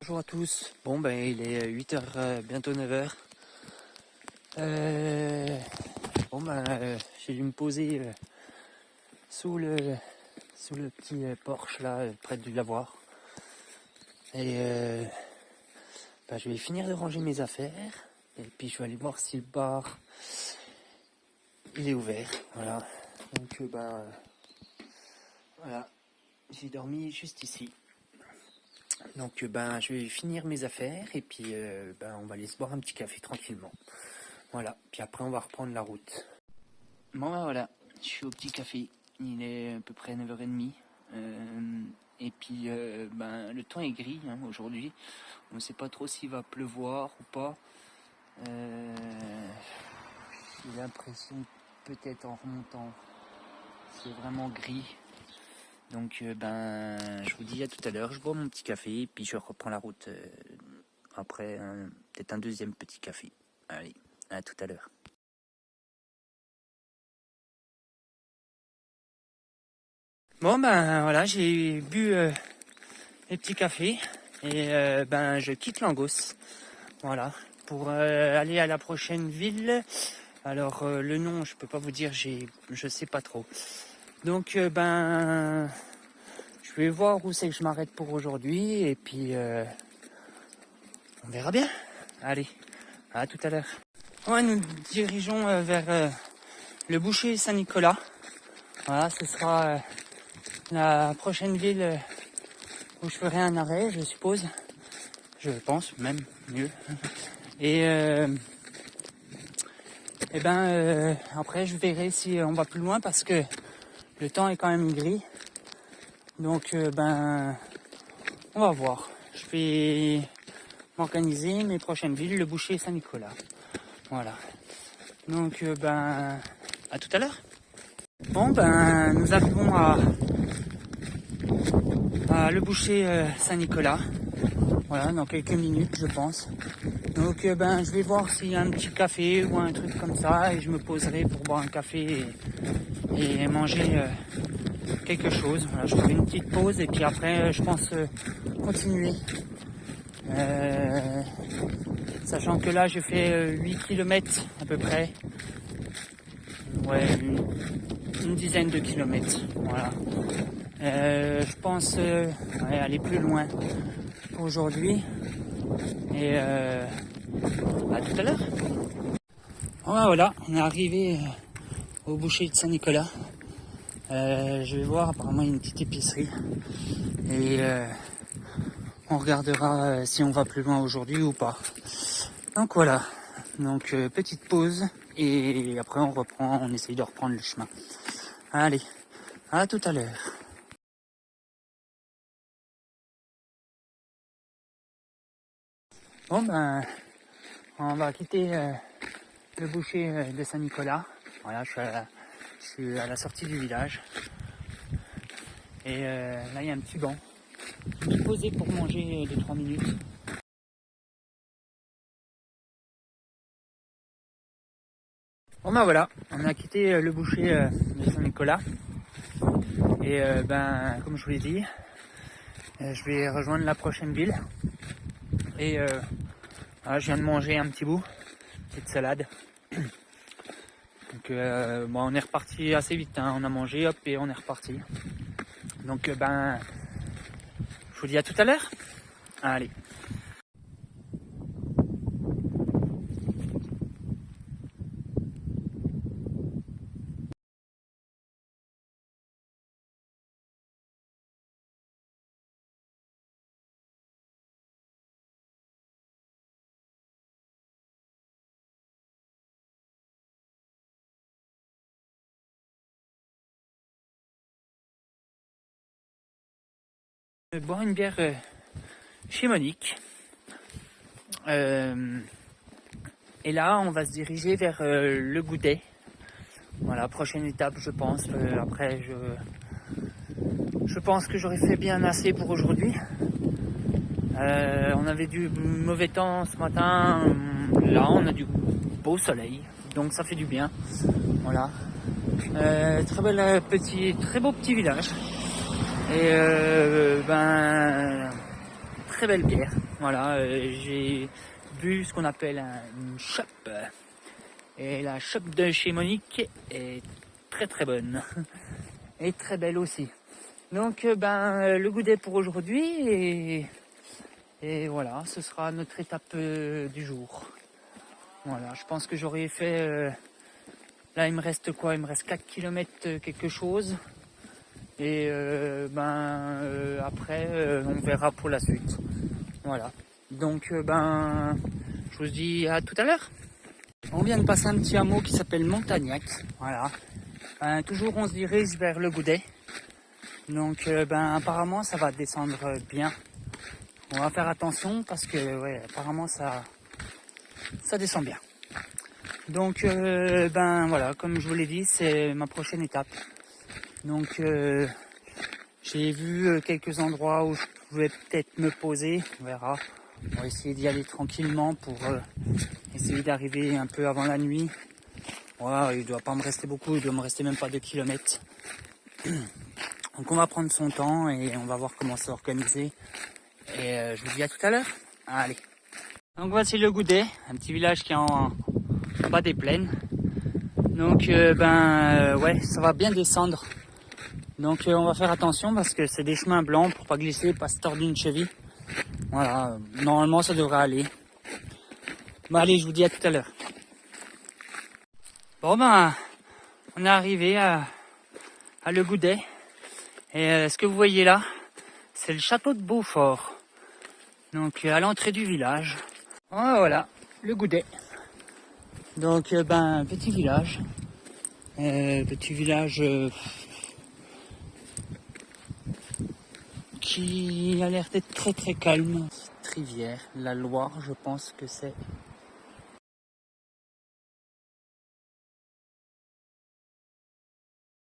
Bonjour à tous. Bon ben il est 8h, bientôt 9h. J'ai dû me poser sous le petit porche là, près du lavoir. Et je vais finir de ranger mes affaires. Et puis je vais aller voir si le bar il est ouvert. Voilà. Donc voilà. J'ai dormi juste ici. Donc je vais finir mes affaires et puis on va aller se boire un petit café tranquillement. Voilà, puis après on va reprendre la route. Bon voilà, je suis au petit café, il est à peu près 9h30. Et puis le temps est gris aujourd'hui, on ne sait pas trop s'il va pleuvoir ou pas. J'ai l'impression peut-être en remontant, c'est vraiment gris. Donc je vous dis à tout à l'heure, je bois mon petit café et puis je reprends la route après peut-être un deuxième petit café. Allez, à tout à l'heure. Bon voilà, j'ai bu les petits cafés et je quitte Langos. Voilà, pour aller à la prochaine ville. Alors le nom, je peux pas vous dire, je sais pas trop. Donc je vais voir où c'est que je m'arrête pour aujourd'hui et puis on verra bien. Allez, à tout à l'heure. Ouais, nous dirigeons vers le boucher Saint-Nicolas. Voilà, ce sera la prochaine ville où je ferai un arrêt, je suppose. Je pense, même mieux. Et après je verrai si on va plus loin parce que le temps est quand même gris. Donc on va voir. Je vais m'organiser mes prochaines villes, le boucher Saint-Nicolas. Voilà. Donc à tout à l'heure. Bon nous arrivons à le boucher Saint-Nicolas. Voilà, dans quelques minutes je pense. Donc je vais voir s'il y a un petit café ou un truc comme ça et je me poserai pour boire un café et manger quelque chose. Voilà, je ferai une petite pause et puis après je pense continuer. Sachant que là j'ai fait 8 km à peu près. Ouais, une dizaine de kilomètres. Voilà. Je pense aller plus loin aujourd'hui. Et à tout à l'heure. Voilà, on est arrivé au boucher de Saint-Nicolas. Je vais voir, apparemment il y a une petite épicerie. Et on regardera si on va plus loin aujourd'hui ou pas. Donc voilà, donc petite pause et après on reprend, on essaye de reprendre le chemin. Allez, à tout à l'heure. Bon on va quitter le boucher de Saint-Nicolas. Voilà, je suis à la sortie du village. Et là il y a un petit banc. Je me suis posé pour manger 2-3 minutes. Bon voilà, on a quitté le boucher de Saint-Nicolas. Et comme je vous l'ai dit, je vais rejoindre la prochaine ville. Et je viens de manger un petit bout, petite salade. Donc on est reparti assez vite, on a mangé, hop, et on est reparti. Donc je vous dis à tout à l'heure. Allez. Boire une bière chez Monique. Et là, on va se diriger vers le Goudet. Voilà, prochaine étape, je pense. Après, je pense que j'aurais fait bien assez pour aujourd'hui. On avait du mauvais temps ce matin. Là, on a du beau soleil, donc ça fait du bien. Voilà. Très beau petit village. Et très belle bière. Voilà, j'ai bu ce qu'on appelle une chope. Et la chope de chez Monique est très très bonne. Et très belle aussi. Donc le goûter pour aujourd'hui et voilà, ce sera notre étape du jour. Voilà, je pense que j'aurais fait... là, il me reste quoi? Il me reste 4 km quelque chose. Et après, on verra pour la suite. Voilà. Donc, je vous dis à tout à l'heure. On vient de passer un petit hameau qui s'appelle Montagnac. Voilà. Toujours, on se dirige vers le Goudet. Donc, apparemment, ça va descendre bien. On va faire attention parce que, ouais, apparemment, ça descend bien. Donc, voilà, comme je vous l'ai dit, c'est ma prochaine étape. Donc, j'ai vu quelques endroits où je pouvais peut-être me poser. On verra. On va essayer d'y aller tranquillement pour essayer d'arriver un peu avant la nuit. Ouais, il doit pas me rester beaucoup, il doit me rester même pas 2 km. Donc on va prendre son temps et on va voir comment s'organiser. Et je vous dis à tout à l'heure. Allez. Donc voici le Goudet, un petit village qui est en bas des plaines. Donc ouais, ça va bien descendre. Donc on va faire attention parce que c'est des chemins blancs pour pas glisser, pas se tordre une cheville. Voilà, normalement ça devrait aller. Bon allez, je vous dis à tout à l'heure. Bon on est arrivé à Le Goudet. Et ce que vous voyez là, c'est le château de Beaufort. Donc à l'entrée du village. Voilà, le Goudet. Donc petit village. Petit village qui a l'air d'être très très calme. Cette rivière, la Loire, je pense que c'est.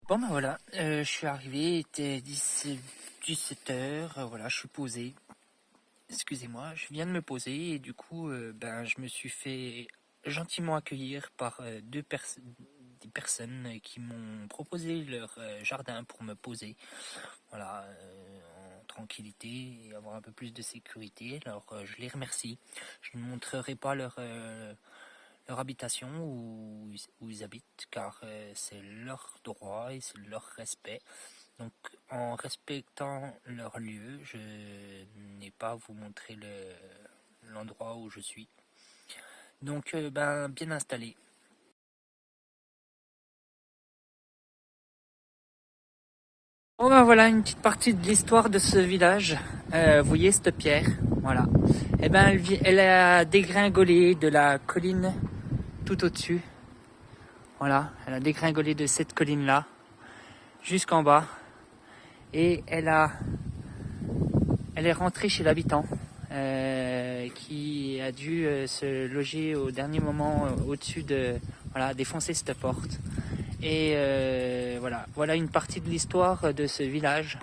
Bon voilà, je suis arrivé, il était 17h, voilà, je suis posé. Excusez-moi, je viens de me poser et du coup, je me suis fait gentiment accueillir par des personnes qui m'ont proposé leur jardin pour me poser, voilà, en tranquillité et avoir un peu plus de sécurité. Alors je les remercie. Je ne montrerai pas leur habitation où ils habitent car c'est leur droit et c'est leur respect. Donc en respectant leur lieu, je n'ai pas à vous montrer l'endroit où je suis. Donc bien installé. Bon voilà une petite partie de l'histoire de ce village. Vous voyez cette pierre, voilà. Et elle a dégringolé de la colline tout au-dessus. Voilà, elle a dégringolé de cette colline là jusqu'en bas. Et elle est rentrée chez l'habitant qui a dû se loger au dernier moment au-dessus défoncer cette porte. Et voilà une partie de l'histoire de ce village.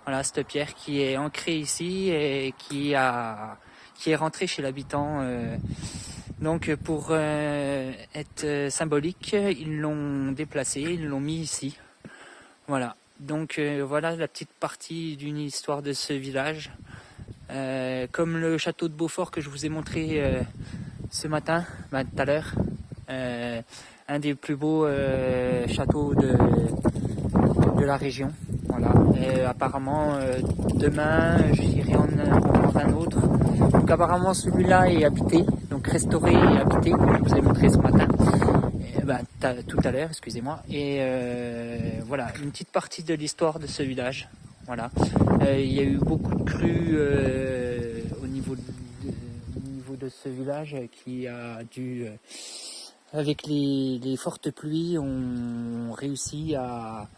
Voilà, cette pierre qui est ancrée ici et qui est rentrée chez l'habitant. Donc pour être symbolique, ils l'ont déplacée, ils l'ont mis ici. Voilà. Donc voilà la petite partie d'une histoire de ce village. Comme le château de Beaufort que je vous ai montré ce matin, tout à l'heure. Un des plus beaux châteaux de la région. Voilà. Et apparemment demain j'irai en prendre un autre. Donc apparemment celui-là est habité, donc restauré et habité, comme je vous ai montré ce matin. Tout à l'heure, excusez-moi. Et voilà, une petite partie de l'histoire de ce village. Voilà. Il y a eu beaucoup de crues au niveau de ce village qui a dû, avec les fortes pluies, ont réussi à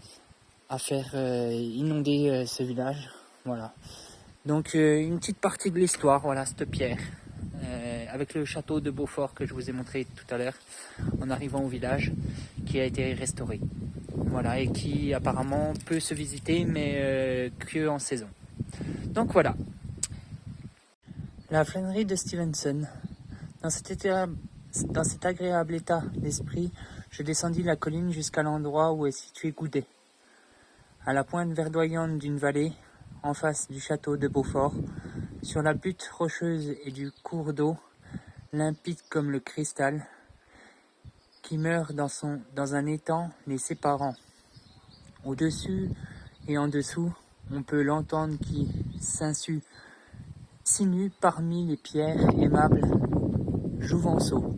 faire inonder ce village. Voilà. Donc une petite partie de l'histoire, voilà, cette pierre. Avec le château de Beaufort que je vous ai montré tout à l'heure en arrivant au village, qui a été restauré. Voilà, et qui apparemment peut se visiter, mais que en saison. Donc voilà. La flânerie de Stevenson. Dans cet agréable état d'esprit, je descendis la colline jusqu'à l'endroit où est situé Goudet. À la pointe verdoyante d'une vallée, en face du château de Beaufort, sur la butte rocheuse et du cours d'eau, limpide comme le cristal, qui meurt dans un étang les séparant. Au-dessus et en dessous, on peut l'entendre qui s'insinue parmi les pierres aimables Jouvenceau,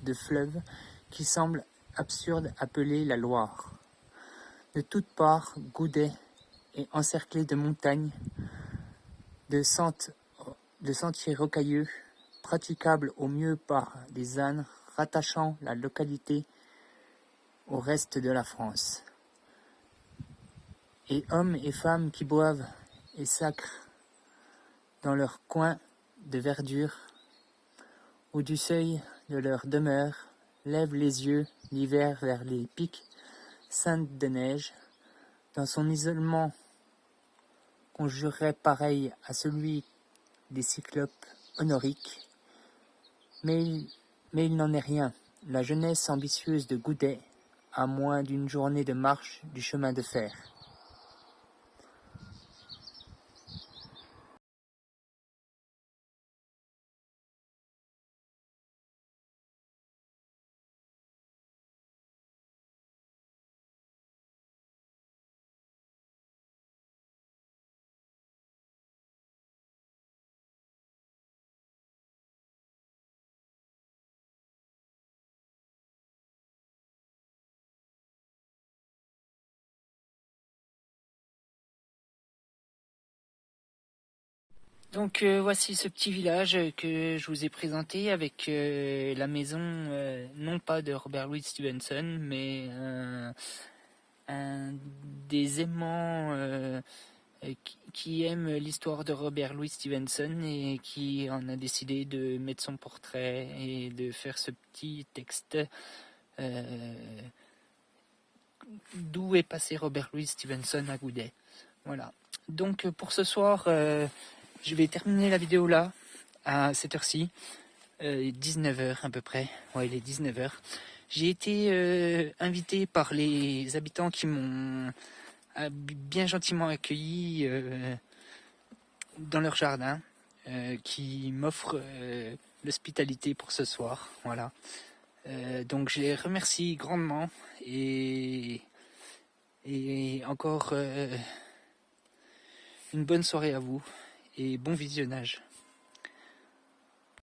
de fleuve qui semble absurde appeler la Loire. De toutes parts, Goudet est encerclé de montagnes, de sentiers rocailleux, praticables au mieux par des ânes rattachant la localité au reste de la France. Et hommes et femmes qui boivent et sacrent dans leur coin de verdure, ou du seuil de leur demeure, lèvent les yeux l'hiver vers les pics ceintes de neige, dans son isolement conjurerait pareil à celui des cyclopes honoriques, mais il n'en est rien. La jeunesse ambitieuse de Goudet a moins d'une journée de marche du chemin de fer. Donc voici ce petit village que je vous ai présenté avec la maison, non pas de Robert Louis Stevenson, mais un des aimants qui aime l'histoire de Robert Louis Stevenson et qui en a décidé de mettre son portrait et de faire ce petit texte d'où est passé Robert Louis Stevenson à Goudet. Voilà. Donc pour ce soir, je vais terminer la vidéo là, à cette heure-ci, 19h à peu près. Ouais, il est 19h. J'ai été invité par les habitants qui m'ont bien gentiment accueilli dans leur jardin, qui m'offrent l'hospitalité pour ce soir. Voilà. Donc je les remercie grandement et encore une bonne soirée à vous et bon visionnage.